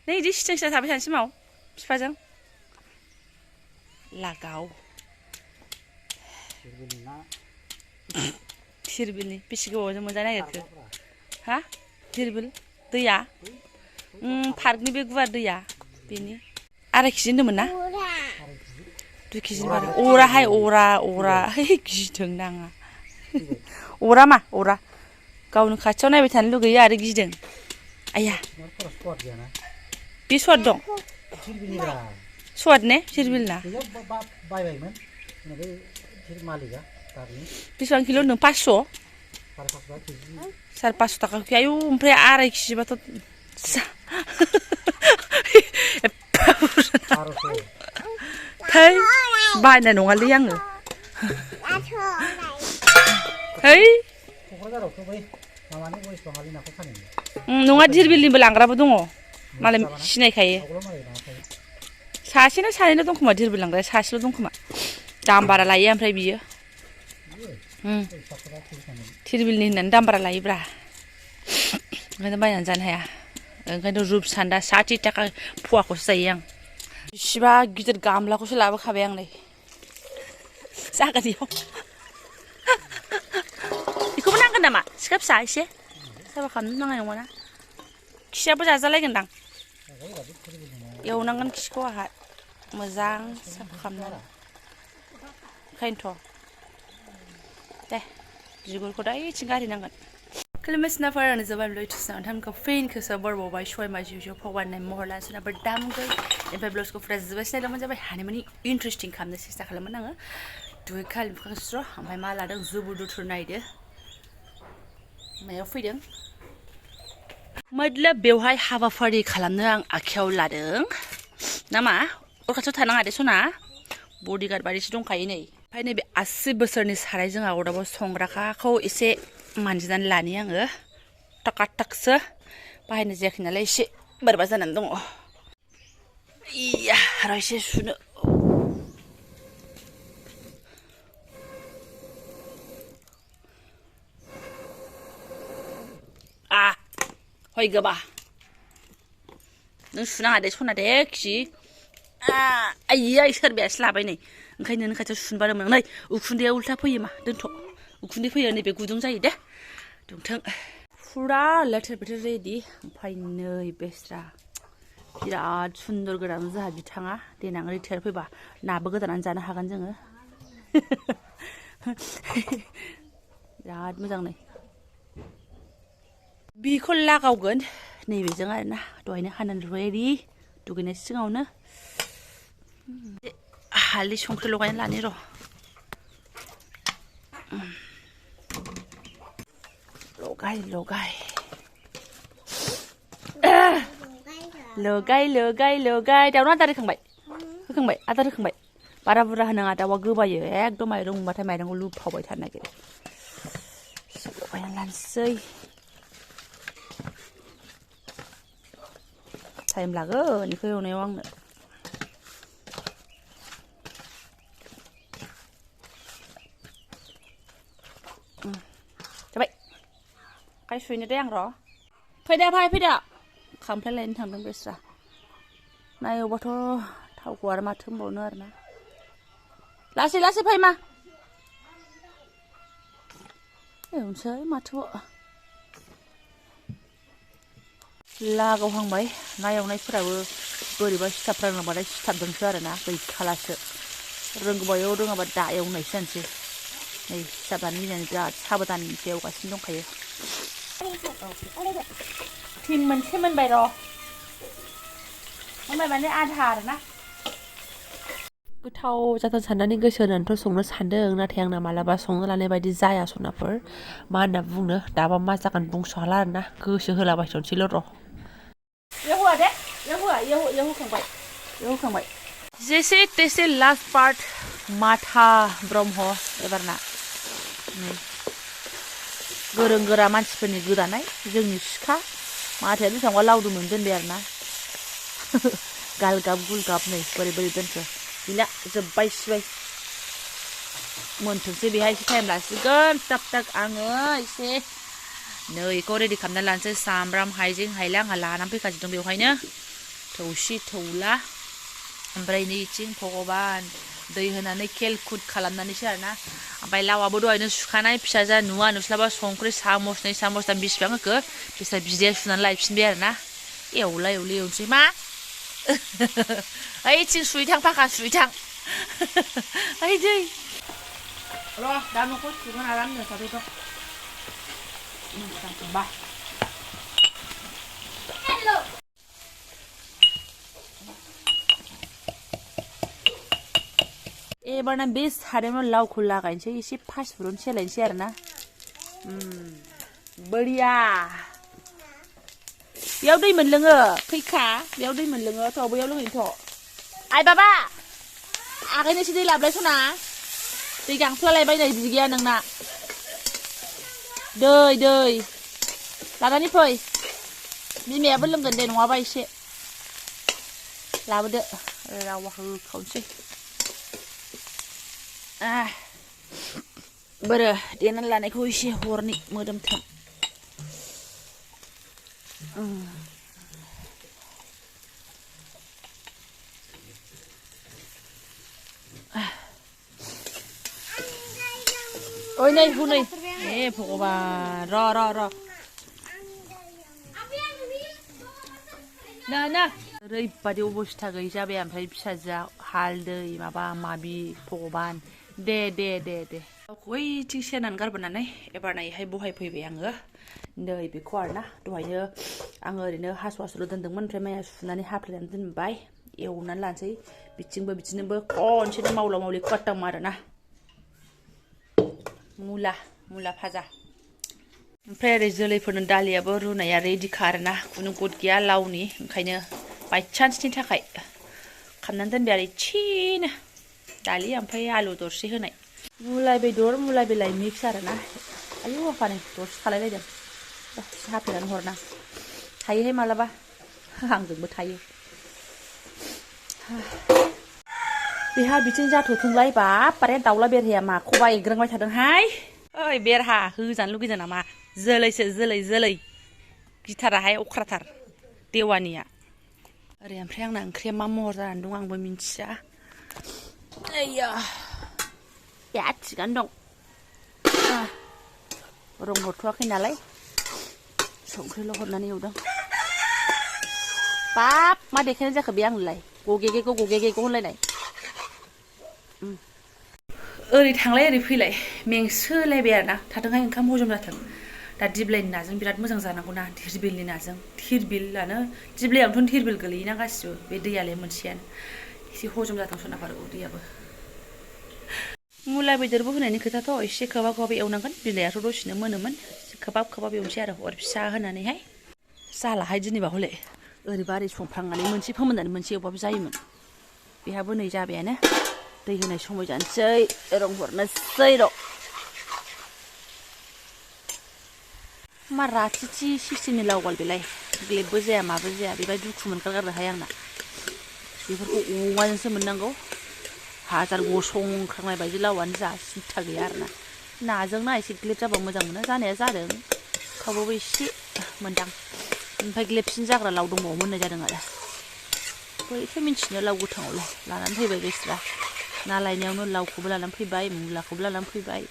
नै इदि सिथिं सिथिं थाबाय थानोसै माव बिफाजों लागाव थिरबिलनि बेसे गोबावजों मोनजानो नागिरखो हा थिरबिल दैया पार्कनि बे गुवार दैया बेनि 2 केजि होनदोंमोन ना 2 केजि बारा अराहाय अरा गिदों नाङा अरा मा अरा गावनो खाथियाव नायबाय थानो लुगैयो आरो गिदों आया बे स्वाद दं स्वाद ने थिरबिलना बेसेबां किल' होनदों 500 550 थाखा आयु ओमफ्राय 2 केजि बाथ' थै बायनाय नङालै आङो है नङा धिरबिलनिबो लांग्राबो दङ मालाय सिनायखायो सासेना सानैल' दं खोमा धिरबिल लांग्राया सासेल' दं खोमा दाम बारा लायो ओमफ्राय बियो धिरबिलनि होननानै दाम बारा लायोब्रा ओंखायनो बायनानै जानो हाया ओंखायनो रुपसान्दा 60 थाखा फवाखौसो जायो आं बिसिबा गिदिर गामलाखौसो लाबोखाबाय आं नै जागोनयाव बेखौबो नांगोन नामा सिखा फिसा एसे साफा खालामनो नांनाय नङाना खियाबो जाजालायगोनदां एवनांगोन खिखौ आहा मोजां साफा खालामनानै ओंखायनोथ' दे बिगुरखौ दा इथिं गारहैनांगोन Kelmasna farano Jobanivlog tusan tamka fein kesa borbo bai shoy ma jijo pawan na mohla suna berdam goi empai blog ko phrase zbasna dama jabai hani mani interesting kamne sesta khalamon anga dui kal khasro ampai ma ladang zubudu turnaide mayaw फैदों मतलब बेवहाय हाबाफारि खालामनो आं आखायाव लादों नामा अरखाथियाव थानाङा दे सना बडिगार्ड बादिसो दंखायो नै ओमफ्राय नैबे 80 बोसोरनि साराय जोंहा अरदाबाव संग्राखाखौ एसे मानजिनानै लानि आङो टाकाटाकसो बाहायनाय जायाखै नालाय एसे बोरैबा जानानै दङ इया र' एसे सुनो हय गोबा नों सुनाङा दे सना दे खि आइया सोरबायासो लाबाय नै ओंखायनो नों खाथियाव सुनो बादोंमोन नै उखुन्दैया उल्था फैयो मा दोनथ' उखुन्दै फैयो नैबे गुदुं जायो दे दुंथों फुरा लेथेर फेथेर रेडि ओमफ्राय नै बेस्रा बिराद सुन्दर गोदान जोंहा बिथाङा देनां रिटायार फैबा नाबो गोदानानै जानो हागोन जोङो बिराद मोजां नै बिखौ लागावगोन नैबेजों आरोना दहायनो हानानै रेडि दुगैनाय सिगाङावनो हालदै संख्रि लगायनानै लानि र' लगाय दाउनो आदार होखांबाय आदार होखांबाय बारा बुरजा होनाङा दाउआ गोबायो एकदम माइरं मोनबाथाय माइरंखौ लुफावबाय थानो नागिरो लगायनानै लानोसै टाइम लागोन बेखौ एवनायाव आंनो जाबाय आखाइ सुहैनो दे आं र' फैदो खामफ्लाय लायनो थांदों बेस्रा नायोबाथ' थावखौ आरो माथो होनबावनो आरोना लासै फै मा एवनोसै माथो लागावहांबाय ना एवनायफोराबो बोरैबा सिथाबफ्रांबाथाय सिथाबदोंसो आरोना गैखालासो रोंगौबायाव रोङाबा दा एवनायसो जानोसै नै सिथाबनानै गिनानै बिराद साबधानसो एवगासिनो दंखायो थिन मोनसे मोनबाय र' मोनबाय माने आधा आरोना गोथाव जाथों साननानै गोसो होनानैथ' संनो सानदों नाथाय आंना मालाबा संनो लानाय बायदि जाया सनाफोर मा होनना बुंनो दाबा मा जागोन बुंस' हाला आरोना गोसो होलाबायथ'नोसैल' र' होखांबाय जेसे तेसे लास्ट पार्ट माथा ब्रह्म एबारना गोरों गोरा मानसिफोरनि गोदानाय जोंनि सिखा माथाया बेसेबांबा लावदुमैनो दोनबाय आरोना गालगाब गुलगाब नै बोरै दोनखो गैला जोब्बाय सिबाय मोनथोंसै बेहाय एसे टाइम लासिगोन टाक आङो एसे नै बेखौ रेडि खालामनानै लानोसै सामब्राम हाइजें हाइला आंहा लानानै फैखाजोबदों बेवहायनो थौसि थौला ओमफ्राय नैथिं भगबान दै होनानै केलकुट खालामनानैसो आरोना ओमफ्राय लावाबो दहायनो सुखानाय फिसा नुवा नुस्लाबा संख्रि सामस 2 सामस बेसेबां होखो बिसा बिदैया सुनानै लायफिनबाय आरोना एवला एवलि एवनोसै मा ओइथिं सुइथां फाखा सुइथां ओइ दै र' दा न'खौ सुगोन आरामनो साथैथ' बा एबारना बे सारायावनो लावखौ लागायनोसै एसे फासफुरन सेलायनोसै आरोना बढिया बेयाव दै मोनलोङो फैखा बेयाव दै मोनलोङो थ' बैयाव लोंहैनोथ' आइ बाबा आगैनोसो दै लाबलाय सना दै गांफ्लालायबाय नै बिदि गैया नोंना दै लानानै फै बिमायाबो लोंगोन दे नङाबा एसे लाबोदो रावा होखावनोसै बोरो देनानै लानायखौ एसे हरनि मोदोमथों ओइ नै हुनै ए भगबान र' ना ओरैबादि अबस्था गैयै जाबाय ओमफ्राय फिसाजोआ हालदै माबा माबि भगबान दे ओइथिं सेरनानै गारबोनानै एबार नायैहाय बहायफैबाय आङो नै बेखौ आरोना दहायनो आङो ओरैनो हासुल' दोन्दोंमोन ओमफ्राय माइया सुनानै हाफ्लेनानै दोनबाय एवनानै लानोसै बिथिंबो बिदिनोबो खनसेनो मावला मावलि खत्तम आरोना मुला भाजा ओमफ्राय ओरै जोलैफोरनो दालियाबो रुनाया रेडिखा आरोना खुनु गद गैया लावनि ओंखायनो बायचान्सनि थाखाय खालामनानै दोनबाय आरो इसेनो दालि ओमफ्राय आलु दरसे होनाय मुला बेदर मुला बिलाइ मिक्स आरोना आयु आफानि दरसे खालायलायदों हाफ्लेनानै हरना थायोहाय मालाबा आंजोंबो थायो बेहा बिथिं जाथ'थोंलाय बारे दाउला बेरहाया माखौबा एग्रांबाय थादोंहाय ओइ बेरहा होजानो लुगैदों नामा जोलै गिथाराहाय अख्राथार देवानिया ओरै ओमफ्राय आंना ओंख्रिया मा महर जानानै दं आंबो मिन्थिया आइया थिगानो दं रं हरथ'वाखै नालाय संख्रिल' हरनानै एवदों बाब मा देखायनाय जाखो बे आंलाय गगेगेगौ होनलायनाय ओरै थांलाय ओरै फैलाय मेंसोलायबाय आरोना थाथोंहाय ओंखाम हजम जाथों दा दिब्लायनि नाजों बिराद मोजां जानांगौना धिरबिलनि नाजों धिरबिलानो दिब्लायावनोथ' धिरबिल गोलैयोना गासिबो बे दैयालाय मोनसेयानो एसे हजम जाथों सनाफार उदैयाबो मुला बेदरबो होनायनि खोथाथ' एसे खोबहाब एवनांगोन बिलाइआथ' दसेनो मोनोमोन खोबहाब एवनोसै आरो अर फिसा होनानैहाय जालाहाय दिनैबा हले ओरैबा ओरै संफ्रांनानै मोनसे फोमोननानै मोनसे एवबाबो जायोमोन बेहाबो नै जाबायानो दै होनाय समाय जानोसै रं हरनोसै र' मा राथिथि सिस्टेमनि लावगाल बेलाय ग्लेबबो जाया माबो जाया बेबायदि दुखु मोनगारगारदोंहाय आंना बेफोरखौ अमाजोंसो मोननांगौ हाजार गसंख्रांनाय बायदि लावानो जा सिन्था गैया आरोना नाजोंना एसे ग्लेब जाबा मोजां मोनो जानाया जादों थेवबाबो एसे मोनदां ओमफ्राय ग्लेबसिन जाग्रा लाव दंबावो मोननाय जादों आरो बोरैथो मिन्थिनो लाव गोथाङावलाय लानानै फैबाय बेस्रा ना लायनायावनो लावखौबो लानानै फैबाय मुलाखौबो लानानै फैबाय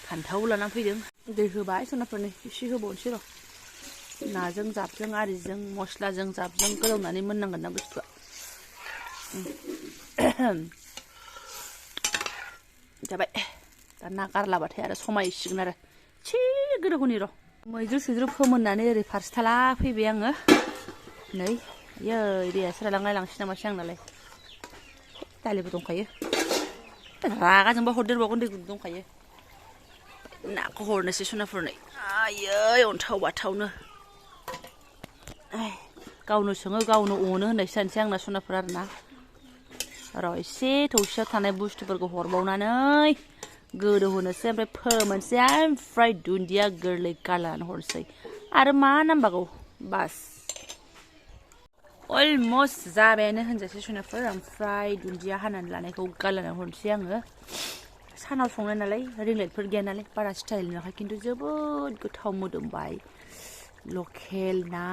फान्थाव लानानै फैदों दै होबाय सनाफोरनो एसे होबावनोसै र' नाजों जाबजों आरिजों मस्लाजों जाबजों गोदौनानै मोननांगोन ना बुस्थुआ जाबाय दा ना गारलाबाथाय आरो समायसिगोन आरो एसे गोदौहोनि र' मैद्रु फोमोननानै ओरै फारसे थाला फैबाय आङो नै आयै दैयासो रानलांलायलांसै नामासै आंनालाय दालिबो दंखायो रागाजोंबा हरदेरबावगोन दै गुदुं दंखायो नाखौ हरनोसै सनाफोरनो आयै अन्थाव बाथावनो गावनो सोङो गावनो अनो होननायसो जानोसै आंना सनाफोर आरोना र' एसे थौसियाव थानाय बुस्थुफोरखौ हरबावनानै गोदौ होनोसै ओमफ्राय फोमोनसै ओमफ्राय दुन्दिया गोरलै गारलानानै हरनोसै आरो मा नांबावगौ बास अलमस्ट जाबायानो होनजासै सनाफोर ओमफ्राय दुन्दिया हानानै लानायखौ गारलानानै हरनोसै आङो सानाव संनाय नालाय रिंलाइटफोर गैया नालाय बारा स्टाइल नुवाखै खिन्थु जोबोद गोथाव मोदोमबाय लकेल ना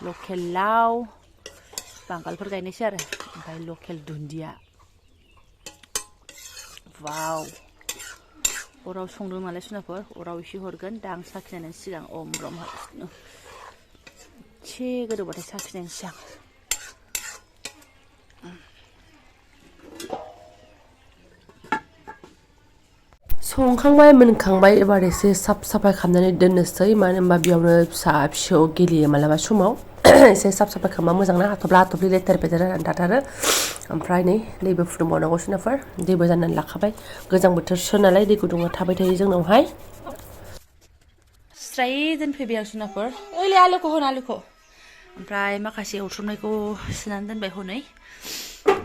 लकेल लाव बांगालफोर गायनायसै आरो ओमफ्राय लकेल दुन्दिया वाव अराव संदों नालाय सुनाफोर अराव एसे हरगोन दा आं साखिनायनि सिगां अम ब्रम एसे गोदौबाथाय साखिनायनि सिगां संखांबाय मोनखांबाय एबार एसे साफ साफाय खालामनानै दोननोसै मानो होनबा बेयावनो फिसा फिसौ गेलेयो मालाबा समाव एसे साफ साफाय खालामबा मोजां ना हाथफ्ला लेथेर फेथेर जानानै थाथारो ओमफ्राय नै दैबो फुदुंबावनांगौ सुनाफोर दैबो जाननानै लाखाबाय गोजां बोथोरसो नालाय दै गुदुङा थाबाय थायो जोंनावहाय स्राय दोनफैबाय आं सुनाफोर ओइले आलुखौ होन आलुखौ ओमफ्राय माखासे एवथ्रमनायखौ सुनानै दोनबाय हनै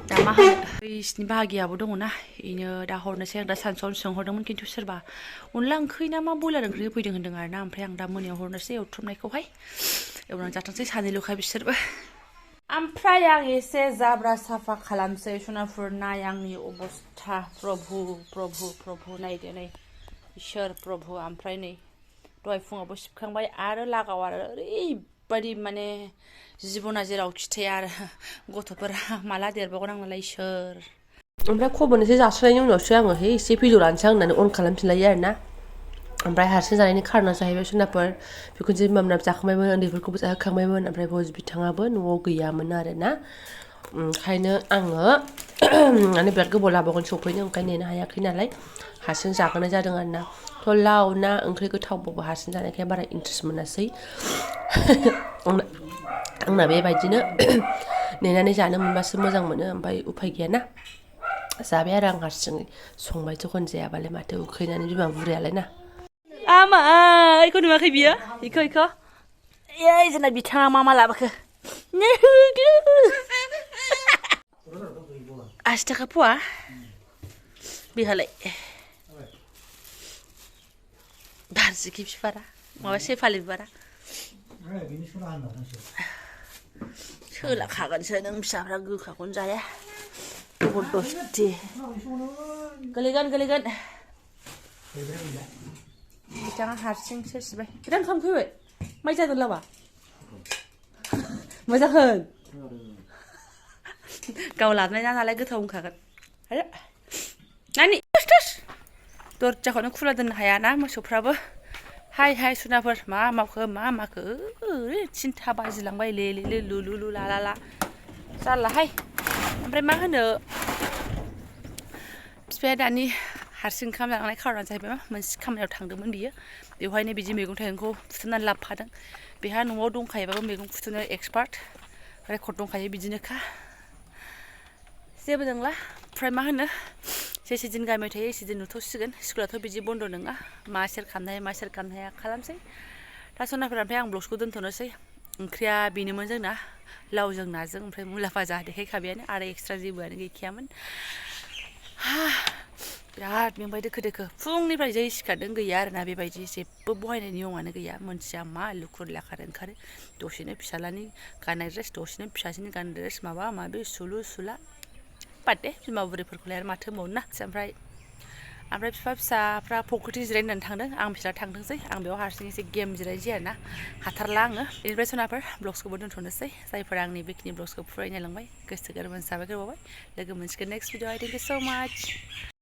दा मा होनो बिसिनि बाहागियाबो दङना इनो दा हरनोसै आं दा सानसुआवनो सोंहरदोंमोन खिन्थु सोरबा अनला ओंख्रि ना मा बयलार ओंख्रि होफैदों होनदों आरोना ओमफ्राय आं दा मोनायाव हरनोसै एवथ्रमनायखौहाय एवनानै जाथोंसै सानैल'खा बिसोरबो ओमफ्राय आं एसे जाब्रा साफा खालामसै सुनाफोर नाय आंनि अबस्था प्रभु नायदो नै इसोर प्रभु ओमफ्राय नै दहाय फुङावबो सिबखांबाय आरो लागाव आरो ओरैबायदि माने जिबना जेरावखि थाया आरो गथ'फोरा माला देरबावगोन आंनालाय इसोर ओमफ्राय खब'नोसै जास्रानायनि उनावसो आङो हे एसे भिडिअ लानोसै आं होननानै अन खालामफिनलायो आरोना ओमफ्राय हारसिं जानायनि खारना जाहैबाय सुनाफोर बेखौ जे बिमा जाखांबायमोन उन्दैफोरखौबो जाहोखांबायमोन ओमफ्राय भज बिथाङाबो न'आव गैयामोन आरोना ओंखायनो आङो माने बिराद गोबाव लाबावगोन सफैनो ओंखायनो नेनो हायाखै नालाय हारसिं जाहोनाय जादों आरोना थ' लाव ना ओंख्रि गोथावबाबो हारसिं जानायखाय बारा इन्ट्रेस्ट मोनासै आंना बेबायदिनो नेनानै जानो मोनबासो मोजां मोनो ओमफ्राय उफाय गैयाना जाबाय आरो आं हारसिङै संबाय जखन जायाबालाय माथो उखैनानै बिमा बुरैयालाय ना आमा इखौ नुवाखै बियो इखौ ओइ जोंना बिथाङा मा लाबोखो 80 थाखा फवा बेहालाय बारजिखि बिबारा माबा सेफालि बिबारा सोलाखागोनसो नों फिसाफ्रा गोखाखौनो जाया जबरदस्ति गोलैगोन बिथाङा हारसिं सोरसिबाय बिराद ओंखाम फैबाय माइ जादों लाबा मोजां होन गाव लाबोनाय नालाय गोथाव होनखागोन आरो नानि दरजाखौनो खुला दोननो हायाना मोसौफ्राबो हाय सुनाफोर मा माखो थिनथा बाजिलांबाय ले लुलु ला जारलाहाय ओमफ्राय मा होनो बिफाया दानि हारसिं ओंखाम जानाय खारना जाहैबाय मा मोनसे खामानियाव थांदोंमोन बियो बेवहायनो बिदि मैगं थाइगंखौ फुथुमनानै लाबोफादों बेहा न'आव दंखायोबाबो मैगं फुथुमनो एक्सपार्ट रेकर्ड दंखायो बिदिनोखा जेबो नंला ओमफ्राय मा होनो जेसे दिन गामियाव थायो एसे दिन नुथ'सिगोन स्कुलाथ' बिदि बन्द' नङा मा सेर खालामनो हाया खालामसै दा सनाफोरा ओमफ्राय आं ब्लग्सखौ दोनथ'नोसै ओंख्रिया बेनोमोन जोंना लावजों नाजों ओमफ्राय मुला भाजा देखायखाबायानो आरो एक्सट्रा जेबोआनो गैखायामोन बिराद मेंबाय दोखो फुंनिफ्राय जै सिखारदों गैया आरोना बेबायदि जेबो बहायनाय नियमानो गैया मोनथिया मा लुखुर लाखार ओंखारो दसेनो फिसालानि गाननाय ड्रेस दसेनो फिसाजोनि गाननाय ड्रेस माबा माबि सुलु सुला बाददे बिमा बुरैफोरखौलाय आरो माथो होनबावनो ना ओमफ्राय बिफा फिसाफ्रा फख्रिथिं जिरायनानै थांदों आं फिसा थांथोंसै आं बेयाव हारसिं एसे गेम जिरायनोसै आरोना हाथारला आङो बेनिफ्राय सनाफोर ब्लग्सखौबो दोनथ'नोसै जायफोरा आंनि बेखिनि ब्लग्सखौ फरायनायलांबाय गोसो गोरबोनि साबायखर बावबाय लोगो मोनसिगोन नेक्स्ट भिडिअ थेंक इउ सो माच